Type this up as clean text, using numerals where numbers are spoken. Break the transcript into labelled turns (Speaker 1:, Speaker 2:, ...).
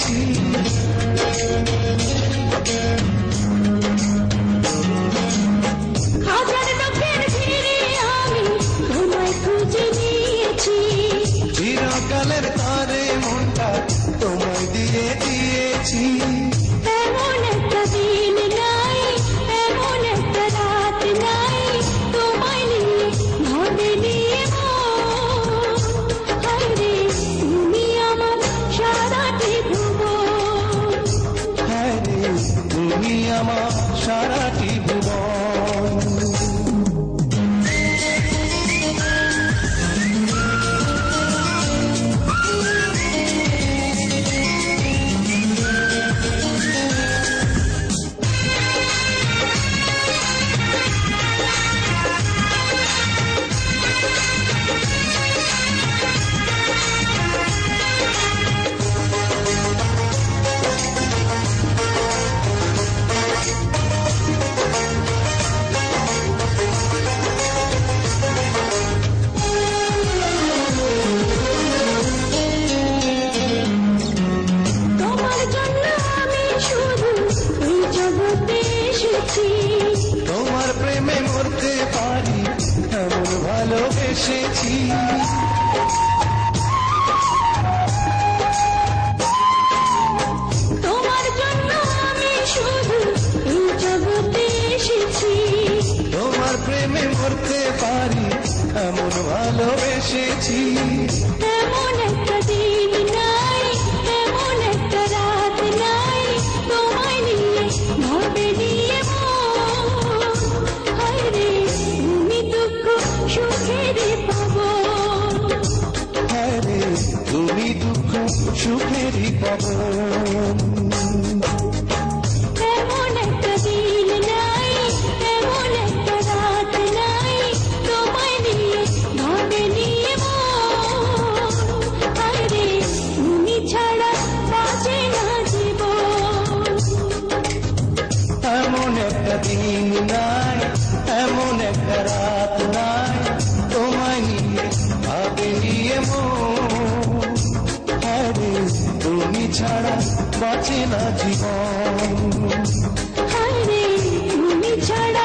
Speaker 1: এসেছি।
Speaker 2: হাজার লোকের ভিড়ে আমি তোমায় খুঁজে নিয়েছি।
Speaker 1: চিরকালের তরে মনটা তোমায় দিয়ে দিয়েছি।
Speaker 2: এমন একটা দিন নাই, এমন একটা রাত নাই, তোমায় নিয়ে ভাবে নিয়ে হায়রে তুমি আমার সারাটি ভুবন।
Speaker 1: হায়রে তুমি আমার সারাটি ভুবন। তোমার প্রেমে মরতে পারি এমন ভালোবেসেছি।
Speaker 2: তোমার জন্য আমি শুধু এই জগতে এসেছি।
Speaker 1: তোমার প্রেমে মরতে পারি এমন ভালোবেসেছি।
Speaker 2: এমন একটা দিন নাই, এমন একটা রাত নাই, তোমায় নিয়ে ভাবে নিয়ে হায়রে তুমি দুঃখ সুখের পাবন।
Speaker 1: হায়রে তুমি দুঃখ সুখেরই পাবন।
Speaker 2: এমন একটা দিন নাই, এমন একটা রাত নাই, তোমায় নিয়ে ভাবে নিয়ে হায়রে তুমি ছাড়া বাঁচে না জীবন।
Speaker 1: এমন একটা দিন নাই, এমন একটা রাত নাই, তোমায় নিয়ে ভাবে নিয়ে হায়রে তুমি ছাড়া বাঁচে না জীবন।
Speaker 2: হায়রে তুমি ছাড়া